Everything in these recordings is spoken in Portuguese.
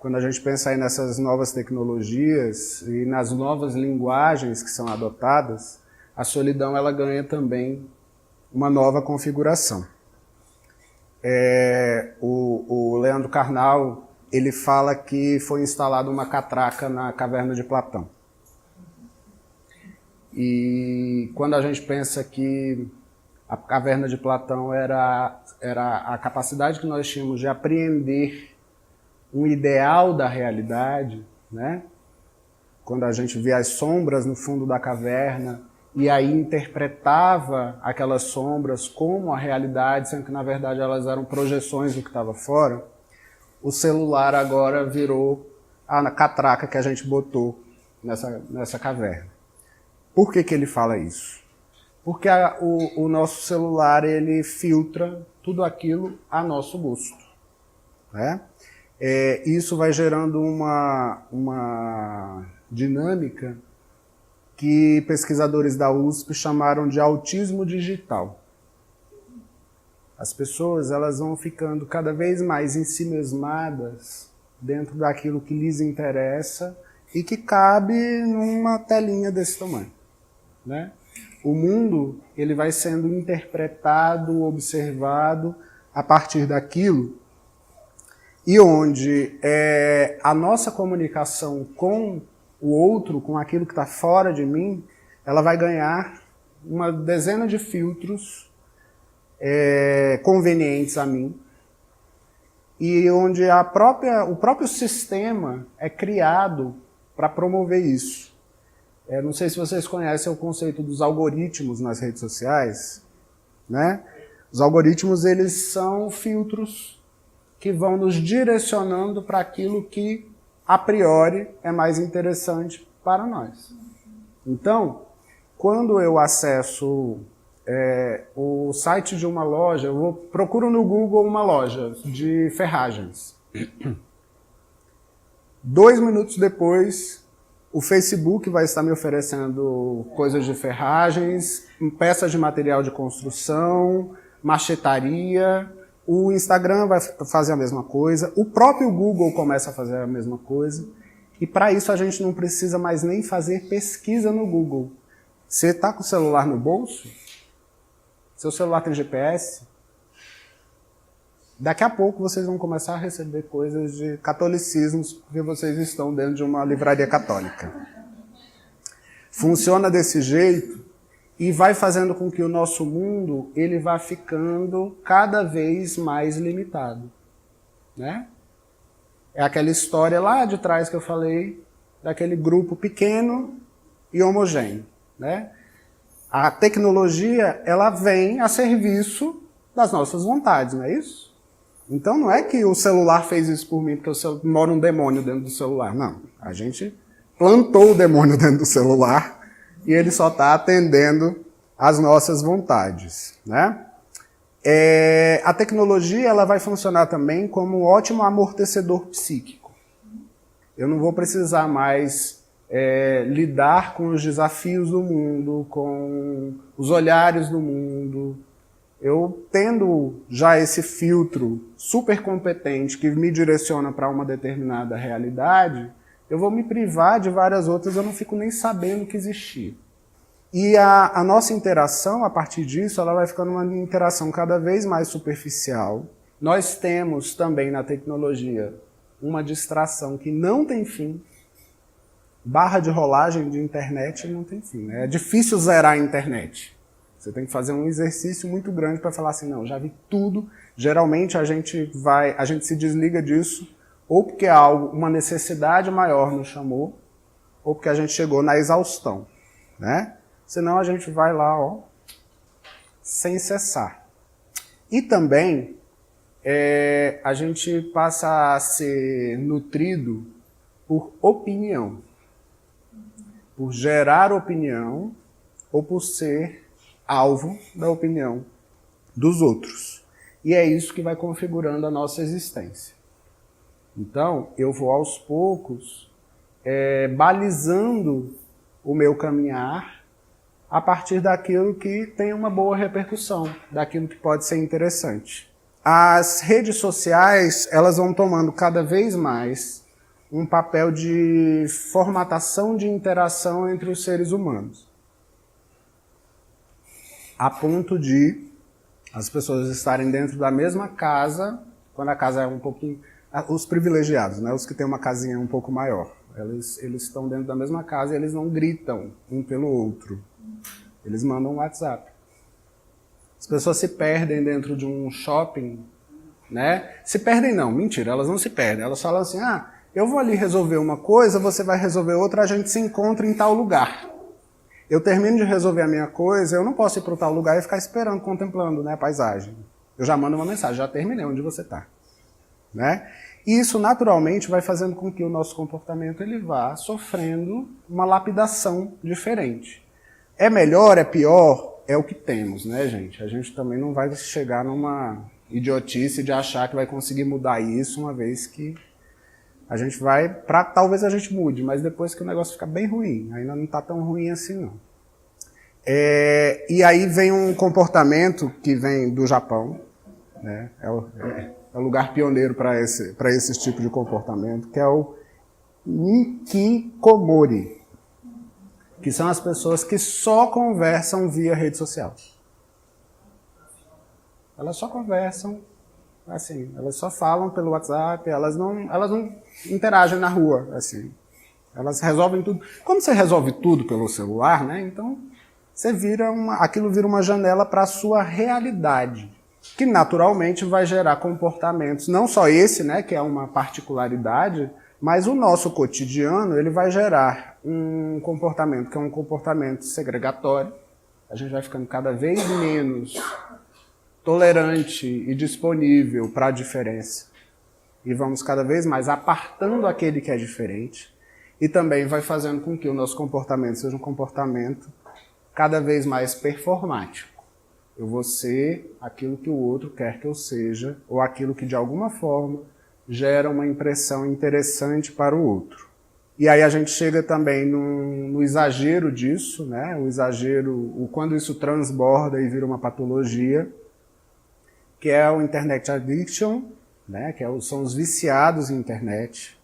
quando a gente pensa aí nessas novas tecnologias e nas novas linguagens que são adotadas, a solidão ela ganha também uma nova configuração. O Leandro Carnal ele fala que foi instalada uma catraca na caverna de Platão. E quando a gente pensa que a caverna de Platão era a capacidade que nós tínhamos de apreender um ideal da realidade, né? Quando a gente via as sombras no fundo da caverna e aí interpretava aquelas sombras como a realidade, sendo que na verdade elas eram projeções do que estava fora, o celular agora virou a catraca que a gente botou nessa caverna. Por que ele fala isso? Porque o nosso celular ele filtra tudo aquilo a nosso gosto, né? Isso vai gerando uma dinâmica que pesquisadores da USP chamaram de autismo digital. As pessoas elas vão ficando cada vez mais ensimesmadas dentro daquilo que lhes interessa e que cabe numa telinha desse tamanho, né? O mundo ele vai sendo interpretado, observado a partir daquilo e onde a nossa comunicação com o outro, com aquilo que está fora de mim, ela vai ganhar uma dezena de filtros convenientes a mim e onde o próprio sistema é criado para promover isso. Não sei se vocês conhecem o conceito dos algoritmos nas redes sociais, né? Os algoritmos eles são filtros que vão nos direcionando para aquilo que, a priori, é mais interessante para nós. Então, quando eu acesso o site de uma loja, eu procuro no Google uma loja de ferragens. 2 minutos depois, o Facebook vai estar me oferecendo coisas de ferragens, peças de material de construção, machetaria. O Instagram vai fazer a mesma coisa, o próprio Google começa a fazer a mesma coisa, e para isso a gente não precisa mais nem fazer pesquisa no Google. Você está com o celular no bolso? Seu celular tem GPS? Daqui a pouco vocês vão começar a receber coisas de catolicismos, porque vocês estão dentro de uma livraria católica. Funciona desse jeito, e vai fazendo com que o nosso mundo ele vá ficando cada vez mais limitado, né? É aquela história lá de trás que eu falei, daquele grupo pequeno e homogêneo, né? A tecnologia ela vem a serviço das nossas vontades, não é isso? Então não é que o celular fez isso por mim, porque mora um demônio dentro do celular. Não, a gente plantou o demônio dentro do celular e ele só está atendendo às nossas vontades, né? A tecnologia ela vai funcionar também como um ótimo amortecedor psíquico. Eu não vou precisar mais lidar com os desafios do mundo, com os olhares do mundo. Eu tendo já esse filtro super competente que me direciona para uma determinada realidade, eu vou me privar de várias outras, eu não fico nem sabendo que existia. E a nossa interação, a partir disso, ela vai ficando uma interação cada vez mais superficial. Nós temos também na tecnologia uma distração que não tem fim. Barra de rolagem de internet não tem fim, né? É difícil zerar a internet. Você tem que fazer um exercício muito grande para falar assim, não, já vi tudo. Geralmente a gente se desliga disso, ou porque uma necessidade maior nos chamou, ou porque a gente chegou na exaustão, né? Senão a gente vai lá, ó, sem cessar. E também a gente passa a ser nutrido por opinião, por gerar opinião ou por ser alvo da opinião dos outros. E é isso que vai configurando a nossa existência. Então, eu vou aos poucos balizando o meu caminhar a partir daquilo que tem uma boa repercussão, daquilo que pode ser interessante. As redes sociais, elas vão tomando cada vez mais um papel de formatação de interação entre os seres humanos. A ponto de as pessoas estarem dentro da mesma casa, quando a casa é um pouquinho... Os privilegiados, né, os que têm uma casinha um pouco maior, eles estão dentro da mesma casa e eles não gritam um pelo outro. Eles mandam um WhatsApp. As pessoas se perdem dentro de um shopping, né? Se perdem não, mentira, elas não se perdem. Elas falam assim, eu vou ali resolver uma coisa, você vai resolver outra, a gente se encontra em tal lugar. Eu termino de resolver a minha coisa, eu não posso ir para tal lugar e ficar esperando, contemplando, né, a paisagem. Eu já mando uma mensagem, já terminei, onde você está? Né? E isso naturalmente vai fazendo com que o nosso comportamento ele vá sofrendo uma lapidação diferente. É melhor, é pior? É o que temos, né, gente? A gente também não vai chegar numa idiotice de achar que vai conseguir mudar isso, uma vez que a gente vai... talvez a gente mude, mas depois que o negócio fica bem ruim. Ainda não está tão ruim assim, não. E aí vem um comportamento que vem do Japão, né? É o lugar pioneiro para esse tipo de comportamento, que é o Hikikomori, que são as pessoas que só conversam via rede social. Elas só conversam, assim, elas só falam pelo WhatsApp, elas não interagem na rua, assim. Elas resolvem tudo. Como você resolve tudo pelo celular, né? Então, aquilo vira uma janela para a sua realidade, que naturalmente vai gerar comportamentos, não só esse, né, que é uma particularidade, mas o nosso cotidiano ele vai gerar um comportamento que é um comportamento segregatório. A gente vai ficando cada vez menos tolerante e disponível para a diferença. E vamos cada vez mais apartando aquele que é diferente. E também vai fazendo com que o nosso comportamento seja um comportamento cada vez mais performático. Eu vou ser aquilo que o outro quer que eu seja, ou aquilo que de alguma forma gera uma impressão interessante para o outro. E aí a gente chega também no exagero disso, né? O exagero, quando isso transborda e vira uma patologia, que é o Internet Addiction, né? Que são os viciados em internet,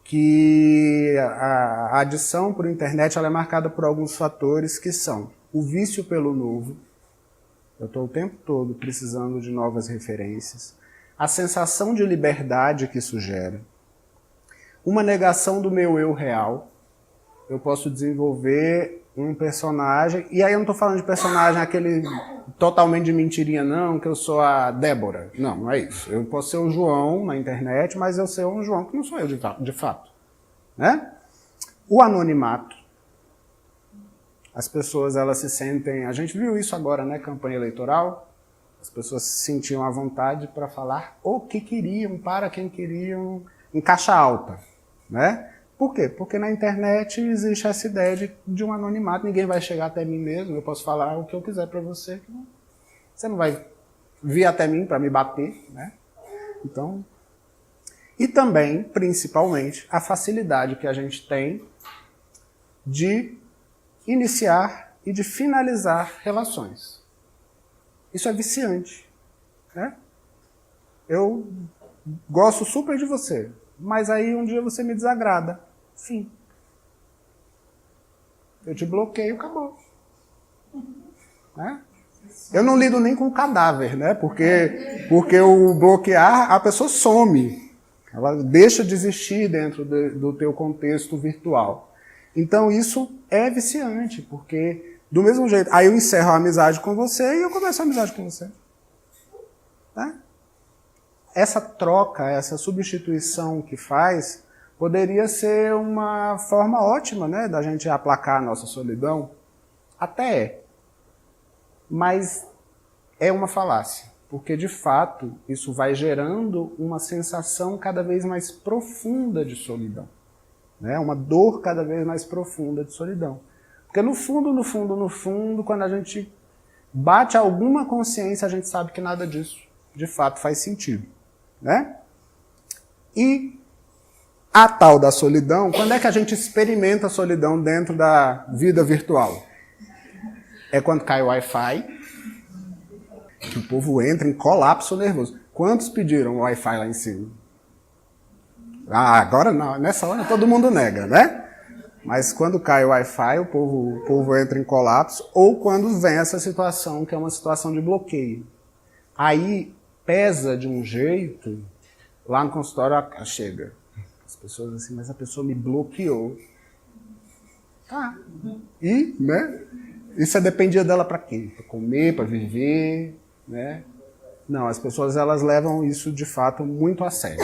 que a adição por internet ela é marcada por alguns fatores que são o vício pelo novo. Eu estou o tempo todo precisando de novas referências. A sensação de liberdade que isso gera. Uma negação do meu eu real. Eu posso desenvolver um personagem, e aí eu não estou falando de personagem aquele totalmente de mentirinha não, que eu sou a Débora. Não, não é isso. Eu posso ser o João na internet, mas eu ser um João que não sou eu de fato. Né? O anonimato. As pessoas elas se sentem... A gente viu isso agora, né? Campanha eleitoral. As pessoas se sentiam à vontade para falar o que queriam, para quem queriam, em caixa alta. Né? Por quê? Porque na internet existe essa ideia de um anonimato. Ninguém vai chegar até mim mesmo. Eu posso falar o que eu quiser para você. Você não vai vir até mim para me bater. Né? Então... E também, principalmente, a facilidade que a gente tem de iniciar e de finalizar relações. Isso é viciante. Né? Eu gosto super de você, mas aí um dia você me desagrada. Fim. Eu te bloqueio, acabou. Né? Eu não lido nem com cadáver, né? Porque o bloquear, a pessoa some. Ela deixa de existir dentro do teu contexto virtual. Então isso é viciante, porque do mesmo jeito, aí eu encerro a amizade com você e eu começo a amizade com você. Tá? Essa troca, essa substituição que faz, poderia ser uma forma ótima, né, da gente aplacar a nossa solidão. Até é. Mas é uma falácia. Porque, de fato, isso vai gerando uma sensação cada vez mais profunda de solidão. Né? Uma dor cada vez mais profunda de solidão. Porque no fundo, quando a gente bate alguma consciência, a gente sabe que nada disso, de fato, faz sentido. Né? E a tal da solidão, quando é que a gente experimenta a solidão dentro da vida virtual? É quando cai o Wi-Fi, que o povo entra em colapso nervoso. Quantos pediram o Wi-Fi lá em cima? Ah, agora não, nessa hora todo mundo nega, né? Mas quando cai o Wi-Fi, o povo entra em colapso, ou quando vem essa situação, que é uma situação de bloqueio. Aí pesa de um jeito, lá no consultório chega. As pessoas assim, mas a pessoa me bloqueou. Tá. E, né? Isso dependia dela para quê? Para comer, para viver, né? Não, as pessoas elas levam isso de fato muito a sério.